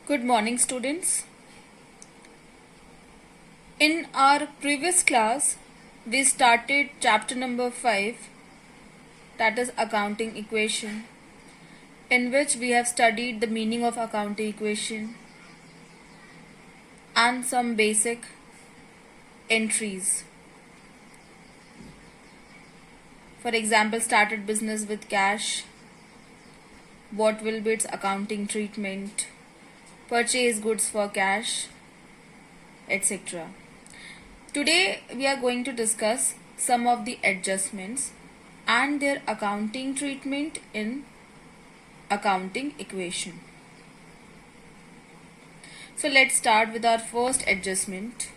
Good morning, students. In our previous class, we started chapter number 5, that is accounting equation, in which we have studied the meaning of accounting equation and some basic entries. For example, started business with cash, what will be its accounting treatment, purchase goods for cash, etc. Today we are going to discuss some of the adjustments and their accounting treatment in accounting equation. So let's start with our first adjustment,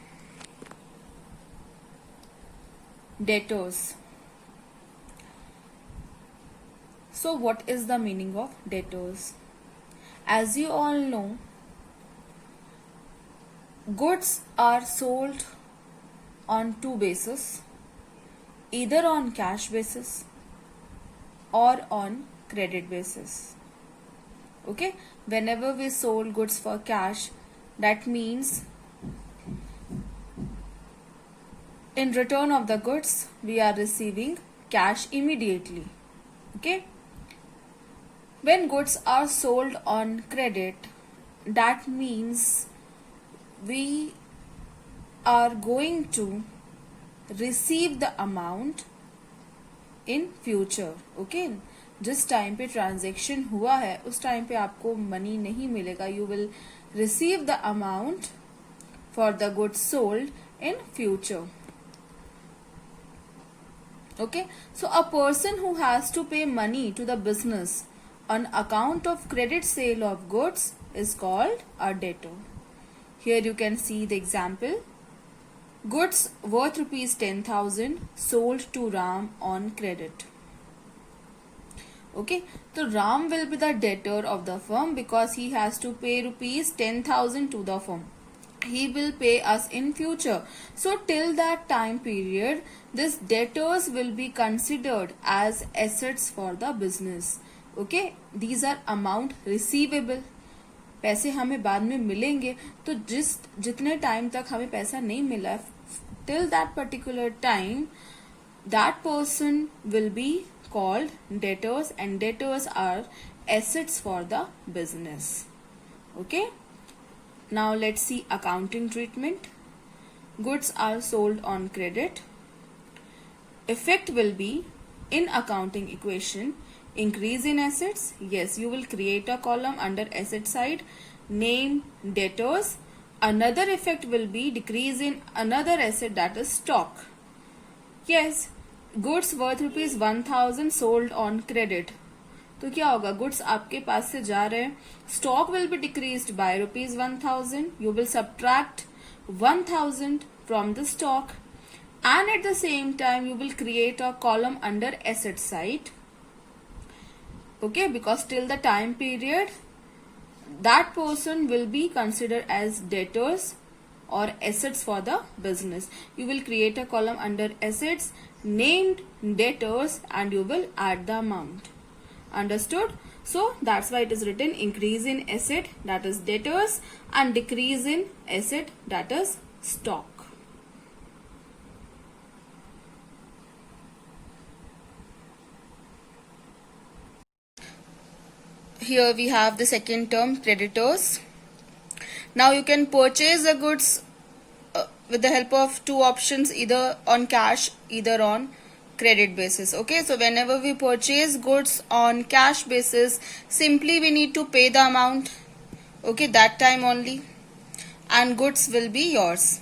debtors. So what is the meaning of debtors? As you all know, goods are sold on two bases, either on cash basis or on credit basis. Okay, whenever we sold goods for cash, that means in return of the goods we are receiving cash immediately. Okay, when goods are sold on credit, that means we are going to receive the amount in future. Okay, जिस time पे transaction हुआ है उस time पे आपको money नहीं मिलेगा. You will receive the amount for the goods sold in future. Okay, so a person who has to pay money to the business on account of credit sale of goods is called a debtor. Here you can see the example. Goods worth rupees 10,000 sold to Ram on credit. Okay, so Ram will be the debtor of the firm because he has to pay rupees 10,000 to the firm. He will pay us in future. So till that time period, this debtors will be considered as assets for the business. Okay, these are amount receivable. पैसे हमें बाद में मिलेंगे, तो जितने time तक हमें पैसा नहीं मिला, till that particular time, that person will be called debtors, and debtors are assets for the business. Okay, now let's see accounting treatment. Goods are sold on credit. Effect will be in accounting equation, increase in assets. Yes, you will create a column under asset side, name debtors. Another effect will be decrease in another asset, that is stock. Yes, goods worth rupees 1,000 sold on credit. तो क्या होगा, goods आपके पास से जा रहे हैं, stock will be decreased by rupees 1,000. You will subtract 1,000 from the stock, and at the same time you will create a column under asset side. Okay, because till the time period that person will be considered as debtors or assets for the business. You will create a column under assets named debtors and you will add the amount. Understood? So that's why it is written increase in asset, that is debtors, and decrease in asset, that is stock. Here we have the second term, creditors. Now you can purchase the goods with the help of two options, either on cash, either on credit basis. Okay, so whenever we purchase goods on cash basis, simply we need to pay the amount. Okay, that time only, and goods will be yours.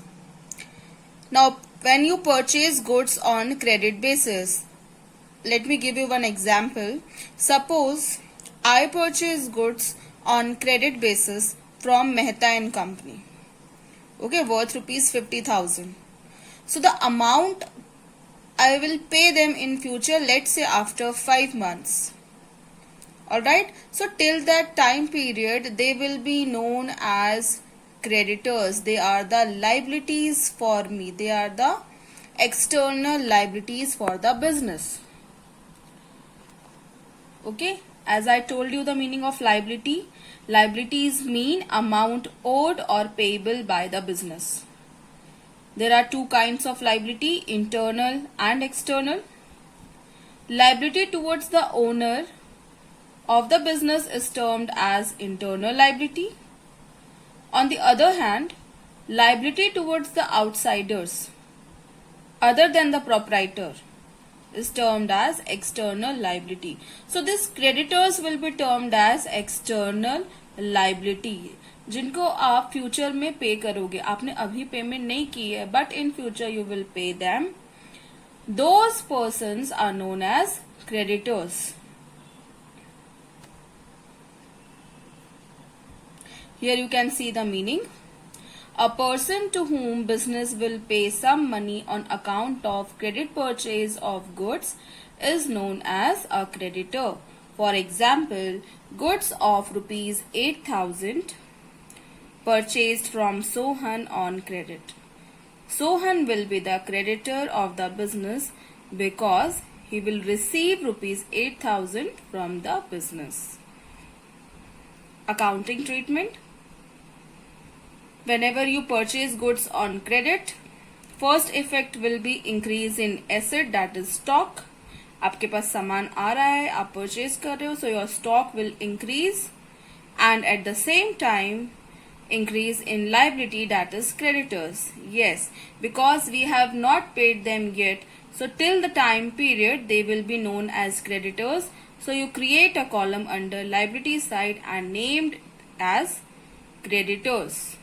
Now when you purchase goods on credit basis, let me give you one example. Suppose I purchase goods on credit basis from Mehta and Company. Okay, worth rupees 50,000. So the amount I will pay them in future, let's say after 5 months. Alright, so till that time period they will be known as creditors. They are the liabilities for me. They are the external liabilities for the business. Okay, As I told you the meaning of liability, liabilities mean amount owed or payable by the business. There are two kinds of liability, internal and external. Liability towards the owner of the business is termed as internal liability. On the other hand, liability towards the outsiders other than the proprietor is termed as external liability. So this creditors will be termed as external liability, जिनको आप future में पे करोगे. आपने अभी payment नहीं की है, but in future you will pay them. Those persons are known as creditors. Here you can see the meaning. A person to whom business will pay some money on account of credit purchase of goods is known as a creditor. For example, goods of rupees 8,000 purchased from Sohan on credit. Sohan will be the creditor of the business because he will receive rupees 8,000 from the business. Accounting treatment. Whenever you purchase goods on credit, first effect will be increase in asset, that is stock. आपके पास सामान आ रहा है, आप purchase कर रहे हो, so your stock will increase, and at the same time increase in liability, that is creditors. Yes, because we have not paid them yet, so till the time period they will be known as creditors. So you create a column under liability side and named as creditors.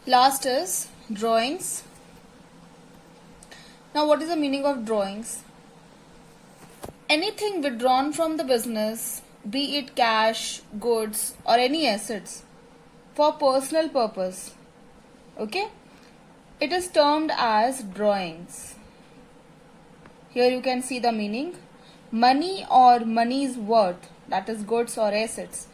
Last is drawings. Now what is the meaning of drawings? Anything withdrawn from the business, be it cash, goods or any assets for personal purpose, okay, it is termed as drawings. Here you can see the meaning. Money or money's worth, that is goods or assets,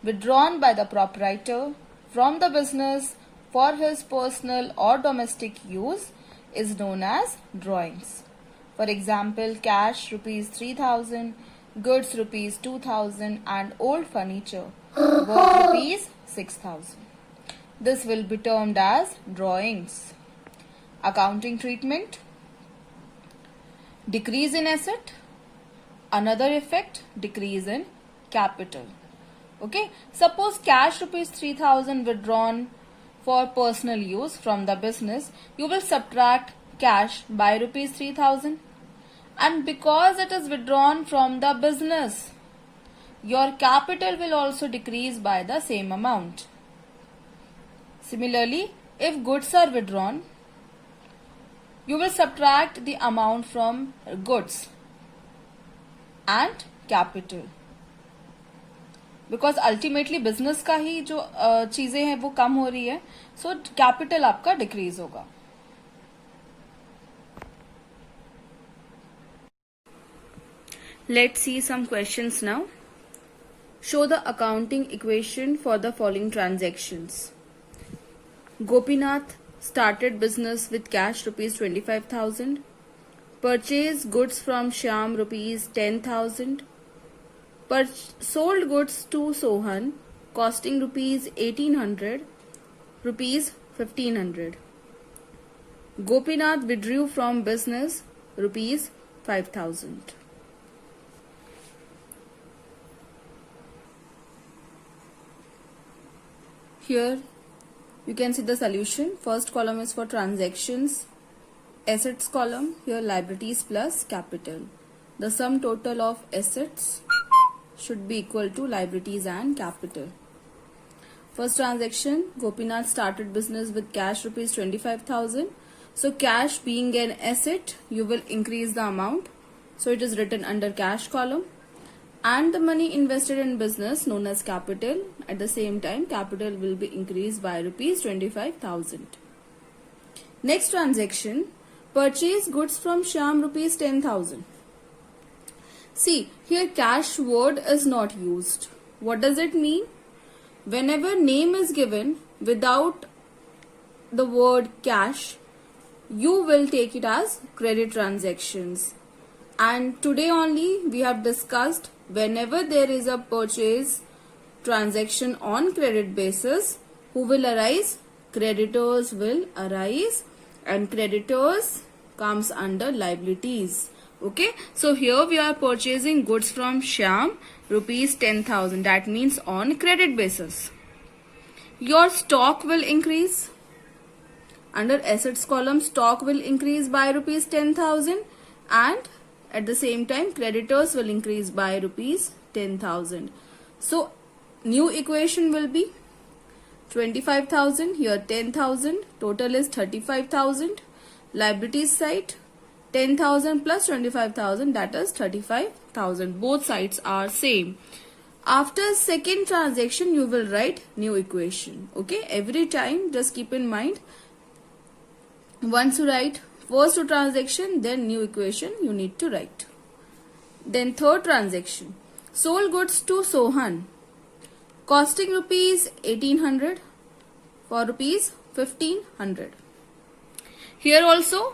withdrawn by the proprietor from the business for his personal or domestic use is known as drawings. For example, cash rupees 3,000, goods rupees 2,000 and old furniture worth rupees 6,000. This will be termed as drawings. Accounting treatment. Decrease in asset. Another effect, decrease in capital. Okay, suppose cash rupees 3,000 withdrawn for personal use from the business, you will subtract cash by rupees 3,000, and because it is withdrawn from the business, your capital will also decrease by the same amount. Similarly, if goods are withdrawn, you will subtract the amount from goods and capital, because ultimately business का ही जो चीजें हैं वो कम हो रही है, so capital आपका decrease होगा. Let's see some questions now. Show the accounting equation for the following transactions. Gopinath started business with cash rupees 25,000. Purchased goods from Shyam rupees 10,000. Sold goods to Sohan costing rupees 1,800, rupees 1,500. Gopinath withdrew from business rupees 5,000. Here you can see the solution. First column is for transactions, assets column, here liabilities plus capital. The sum total of assets should be equal to liabilities and capital. First transaction, Gopinath started business with cash rupees 25,000. So cash being an asset, you will increase the amount. So it is written under cash column. And the money invested in business known as capital. At the same time, capital will be increased by rupees 25,000. Next transaction, purchase goods from Shyam rupees 10,000. See, here cash word is not used. What does it mean? Whenever name is given without the word cash, you will take it as credit transactions. And today only we have discussed whenever there is a purchase transaction on credit basis, who will arise? Creditors will arise, and creditors comes under liabilities. Okay, so here we are purchasing goods from Shyam, rupees 10,000. That means on credit basis. Your stock will increase. Under assets column, stock will increase by rupees 10,000, and at the same time creditors will increase by rupees 10,000. So new equation will be 25,000, here 10,000, total is 35,000. Liabilities side 10,000 plus 25,000, that is 35,000. Both sides are same. After second transaction you will write new equation. Okay, every time just keep in mind, once you write first transaction, then new equation you need to write. Then third transaction, sold goods to Sohan costing rupees 1800 for rupees 1500. Here also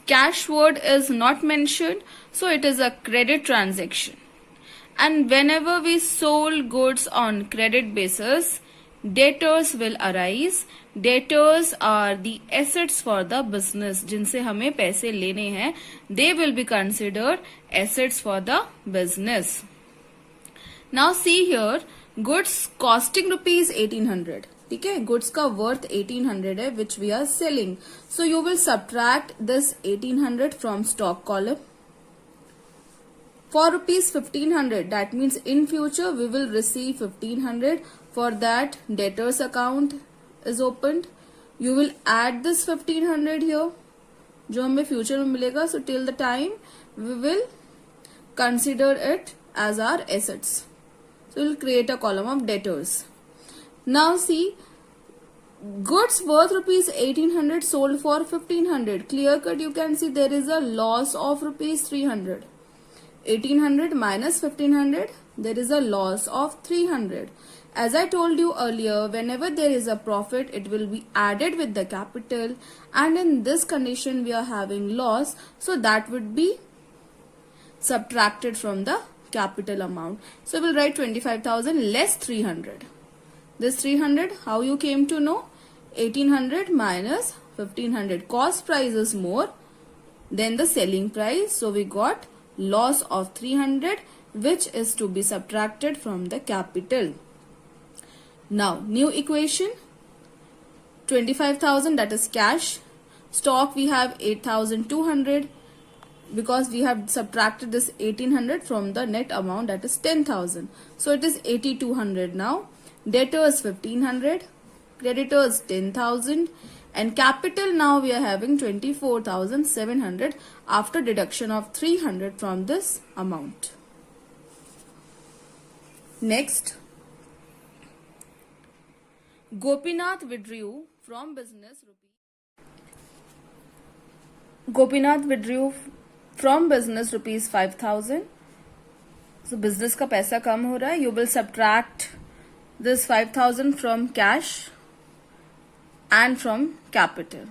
cash word is not mentioned, so it is a credit transaction. And whenever we sold goods on credit basis, debtors will arise. Debtors are the assets for the business, जिनसे हमें पैसे लेने हैं. They will be considered assets for the business. Now see here, goods costing rupees 1800. ठीक है, goods का worth 1800 है, which we are selling. So you will subtract this 1800 from stock column. For rupees 1500, that means in future we will receive 1500. For that debtors account is opened. You will add this 1500 here, जो हमें future में मिलेगा. So till the time we will consider it as our assets. So we will create a column of debtors. Now see, goods worth rupees 1800 sold for 1500. Clear cut, you can see there is a loss of rupees 300. 1800 minus 1500, there is a loss of 300. As I told you earlier, whenever there is a profit, it will be added with the capital, and in this condition we are having loss, so that would be subtracted from the capital amount. So we will write 25,000 less 300. This 300, how you came to know? 1800 minus 1500. Cost price is more than the selling price, so we got loss of 300, which is to be subtracted from the capital. Now new equation, 25,000, that is cash. Stock we have 8,200, because we have subtracted this 1800 from the net amount, that is 10,000. So it is 8,200 now. Debtors 1500, creditors 10,000, and capital now we are having 24,700 after deduction of 300 from this amount. Next, Gopinath withdrew from business rupees 5,000. So business का पैसा कम हो रहा है. You will subtract this 5,000 from cash and from capital.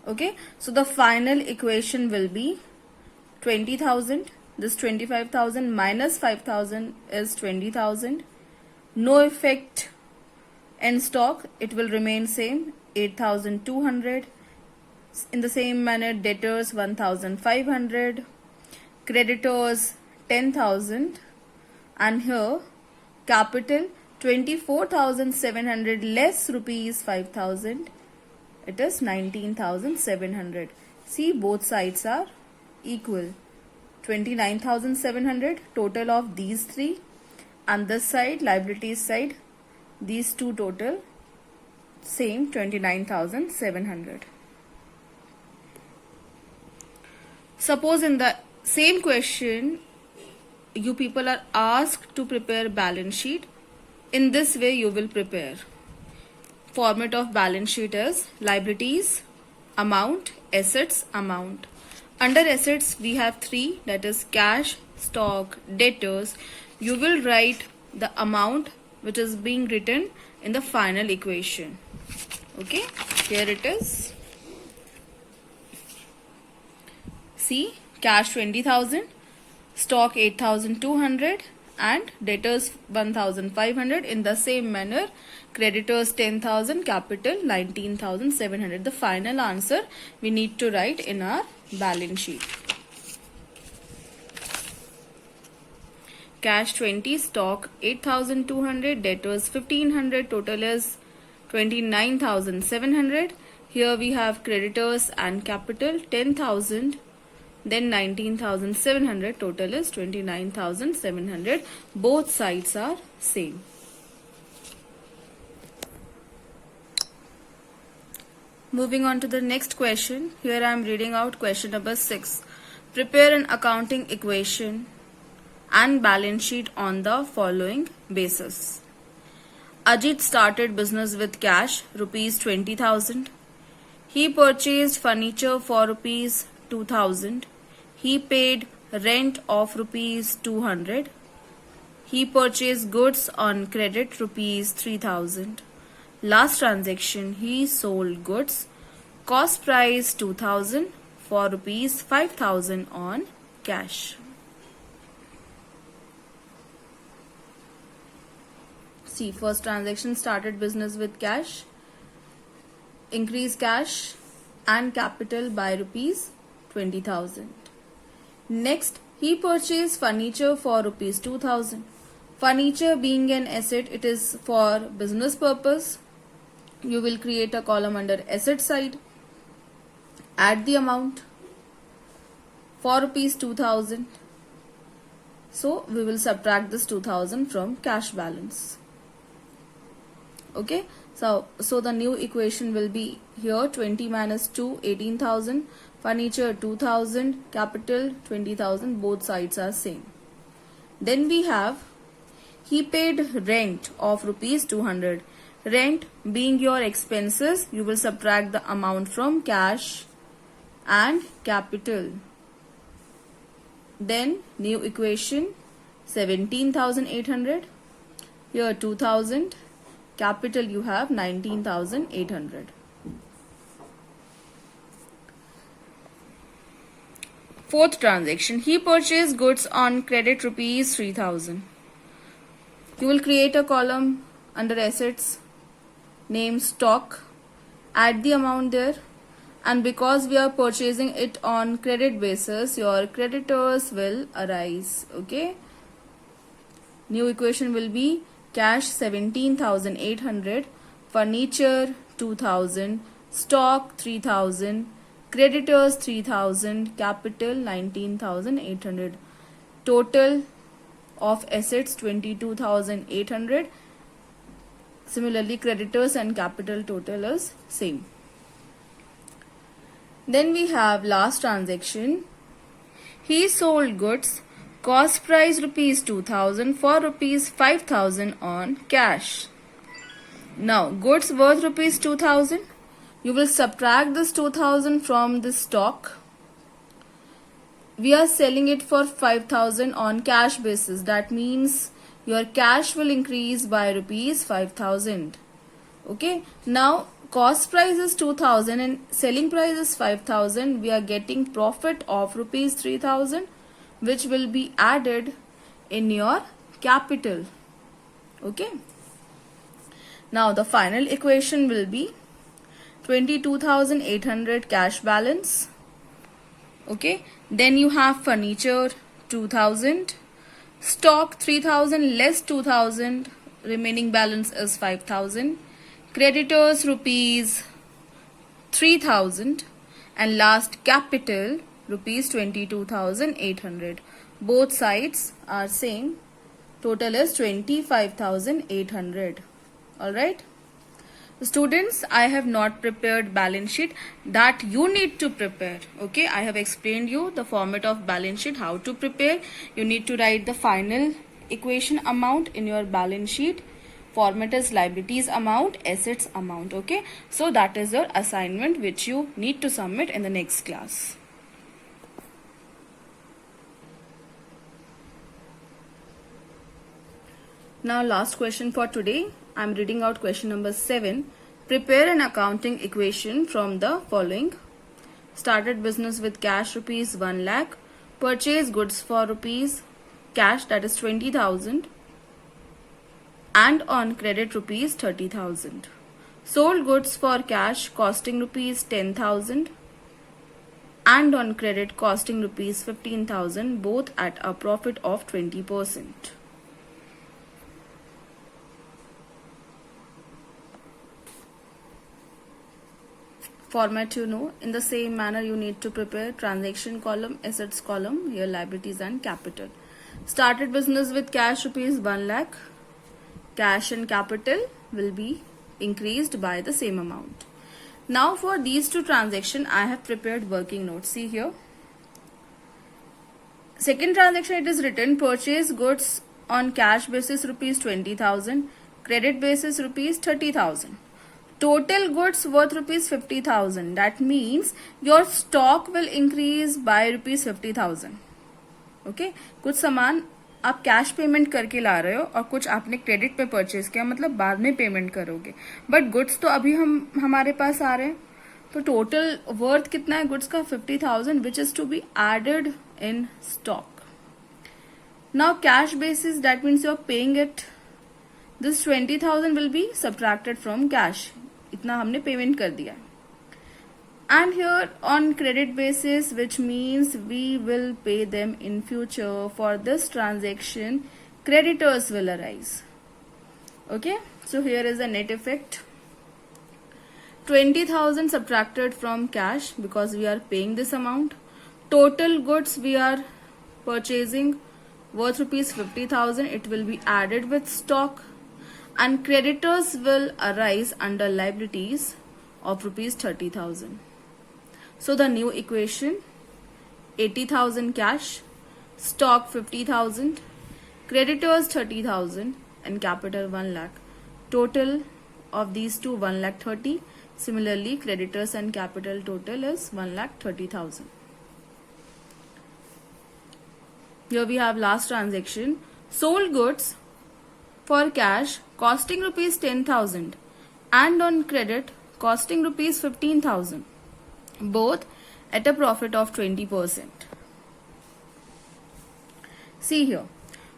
Okay, so the final equation will be 20,000. This 25,000 minus 5,000 is 20,000. No effect in stock, it will remain same, 8,200. In the same manner, debtors 1,500, creditors 10,000, and here capital 24,700 less rupees 5,000, it is 19,700. See, both sides are equal. 29,700 total of these three, and this side, liabilities side, these two total same 29,700. Suppose in the same question you people are asked to prepare balance sheet. In this way you will prepare. Format of balance sheet is liabilities, amount, assets, amount. Under assets we have three, that is cash, stock, debtors. You will write the amount which is being written in the final equation. Okay, here it is. See, cash 20,000, stock 8,200 and debtors 1,500. In the same manner, creditors 10,000, capital 19,700. The final answer we need to write in our balance sheet. Cash 20, stock 8,200, debtors 1,500, total is 29,700. Here we have creditors and capital 10,000, then 19,700, total is 29,700. Both sides are same. Moving on to the next question. Here I am reading out question number 6. Prepare an accounting equation and balance sheet on the following basis. Ajit started business with cash rupees 20,000. He purchased furniture for rupees 2,000. He paid rent of rupees 200. He purchased goods on credit rupees 3,000. Last transaction, he sold goods. Cost price 2,000 for rupees 5,000 on cash. See, first transaction, started business with cash, increased cash and capital by rupees 20,000. Next, he purchased furniture for rupees 2,000. Furniture being an asset, it is for business purpose. You will create a column under asset side. Add the amount for rupees 2,000. So we will subtract this 2,000 from cash balance. Okay, so the new equation will be here 20 minus 2, 18,000, furniture 2,000, capital 20,000, both sides are same. Then we have, he paid rent of rupees 200. Rent being your expenses, you will subtract the amount from cash and capital. Then new equation 17,800, here 2,000, capital you have 19,800. Fourth transaction, he purchased goods on credit rupees 3,000. You will create a column under assets, name stock, add the amount there, and because we are purchasing it on credit basis, your creditors will arise. Okay, new equation will be cash 17,800, furniture 2,000, stock 3,000, creditors 3,000, capital 19,800, total of assets 22,800. Similarly, creditors and capital total is same. Then we have last transaction, he sold goods, cost price rupees 2,000 for rupees 5,000 on cash. Now goods worth rupees 2,000, you will subtract this 2,000 from the stock. We are selling it for 5,000 on cash basis. That means your cash will increase by rupees 5,000. Okay, now cost price is 2,000 and selling price is 5,000. We are getting profit of rupees 3,000, which will be added in your capital. Okay, now the final equation will be 22,800 cash balance. Okay, then you have furniture 2,000, stock 3,000 less 2,000, remaining balance is 5,000, creditors rupees 3,000, and last capital rupees 22,800. Both sides are same. Total is 25,800. Alright. Students, I have not prepared balance sheet, that you need to prepare. Okay, I have explained you the format of balance sheet, how to prepare. You need to write the final equation amount in your balance sheet. Format is liabilities amount, assets amount. Okay, so that is your assignment which you need to submit in the next class. Now last question for today. I am reading out question number 7. Prepare an accounting equation from the following. Started business with cash rupees 1 lakh. Purchase goods for rupees cash, that is 20,000, and on credit rupees 30,000. Sold goods for cash costing rupees 10,000 and on credit costing rupees 15,000, both at a profit of 20%. Format you know. In the same manner, you need to prepare transaction column, assets column, here liabilities and capital. Started business with cash rupees 1 lakh. Cash and capital will be increased by the same amount. Now for these two transactions, I have prepared working notes. See here. Second transaction, it is written purchase goods on cash basis rupees 20,000, credit basis rupees 30,000. Total goods worth rupees 50,000. That means your stock will increase by rupees 50,000. Okay कुछ सामान आप cash payment करके ला रहे हो और कुछ आपने credit पे परचेज किया, मतलब बाद में पेमेंट करोगे, बट गुड्स तो अभी हमारे पास आ रहे हैं. तो टोटल वर्थ कितना है गुड्स का? 50,000, which is to be added in stock. Now cash basis, that means you are paying it. This 20,000 will be subtracted from cash. इतना हमने पेमेंट कर दिया. And here on credit basis, which means we will pay them in future. For this transaction, creditors will arise. Okay, so here is the net effect. 20,000 subtracted from cash because we are paying this amount. Total goods we are purchasing worth rupees 50,000. It will be added with stock, and creditors will arise under liabilities of rupees 30,000. So the new equation, 80,000 cash, stock 50,000, creditors 30,000 and capital 1 lakh. Total of these two 1 lakh 30. Similarly, creditors and capital total is 1 lakh 30,000. Here we have last transaction. Sold goods for cash costing rupees 10,000 and on credit costing rupees 15,000. Both at a profit of 20%. See here.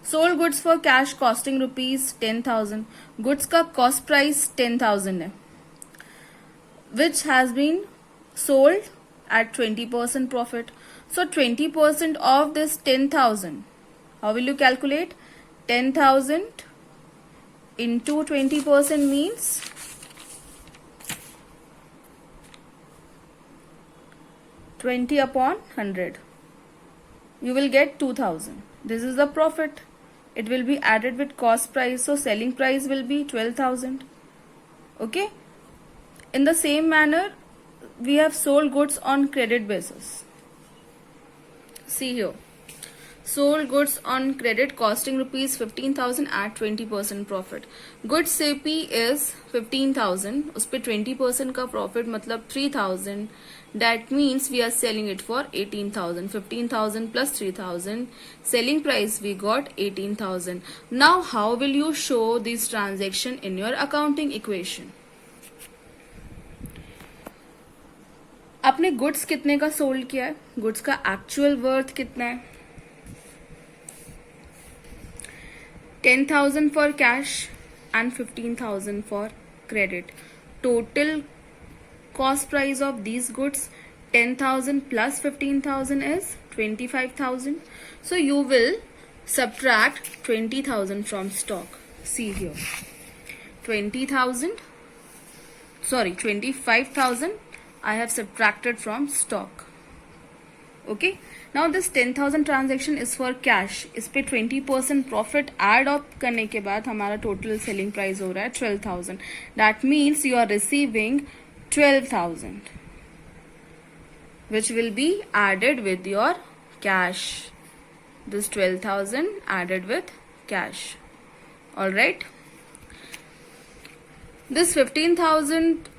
Sold goods for cash costing rupees 10,000. Goods का cost price 10,000 है, which has been sold at 20% profit. So 20% of this 10,000. How will you calculate? 10,000 into 20% means 20 upon 100. You will get 2,000. This is the profit. It will be added with cost price. So selling price will be 12,000. Okay. In the same manner, we have sold goods on credit basis. See here. Sold goods on credit costing rupees 15,000 at 20% profit. Goods CP is 15,000. उस पे 20% का profit मतलब 3,000. That means we are selling it for 18,000. 15,000 plus 3,000. Selling price we got 18,000. Now how will you show this transaction in your accounting equation? आपने goods कितने का sold किया है? Goods का actual worth कितना है? 10,000 for cash and 15,000 for credit. Total cost price of these goods 10,000 plus 15,000 is 25,000. So you will subtract 20,000 from stock. See here. 25,000 I have subtracted from stock. Okay. Now this 10,000 transaction is for cash. इस पे 20% profit add up करने के बाद हमारा total selling price हो रहा है 12,000. That means you are receiving 12,000, which will be added with your cash. This 12,000 added with cash. All right. This 15,000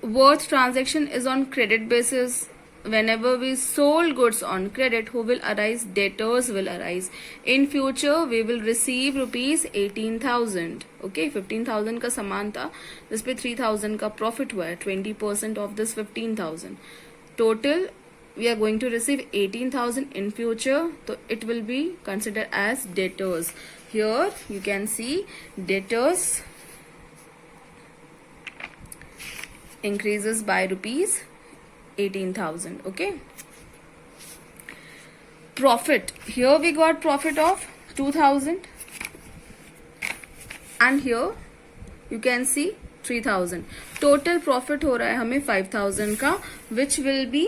worth transaction is on credit basis. whenever we sold goods on credit, who will arise? Debtors will arise. In future, we will receive rupees 18,000. Okay, 15,000 का सामान था, जिस पे 3,000 का profit हुआ है, 20% of this 15,000. Total, we are going to receive 18,000 in future, so it will be considered as debtors. Here you can see debtors increases by rupees 18,000. Okay. Profit. Here we got profit of 2,000. And here you can see 3,000. Total profit हो रहा है हमें 5,000 का, which will be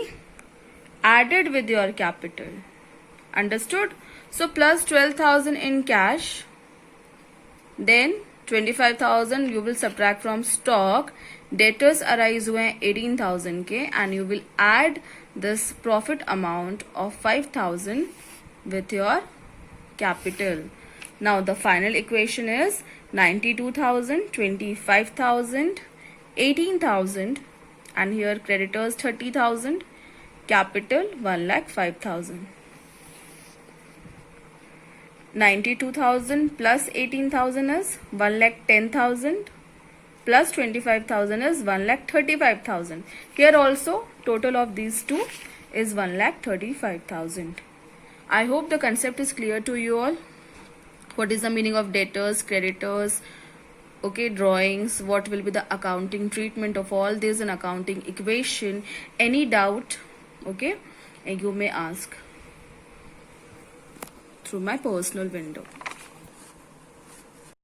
added with your capital. Understood? So plus 12,000 in cash. Then 25,000 you will subtract from stock. Debtors arise हुए 18,000 के, and you will add this profit amount of 5,000 with your capital. Now the final equation is 92,000, 25,000, 18,000, and here creditors 30,000, capital 1,05,000. 92,000 plus 18,000 is 1,10,000 plus 25,000 is 1,35,000. Here also total of these two is 1,35,000. I hope the concept is clear to you all. What is the meaning of debtors, creditors, okay, drawings, what will be the accounting treatment of all this in accounting equation. Any doubt, okay, you may ask through my personal window.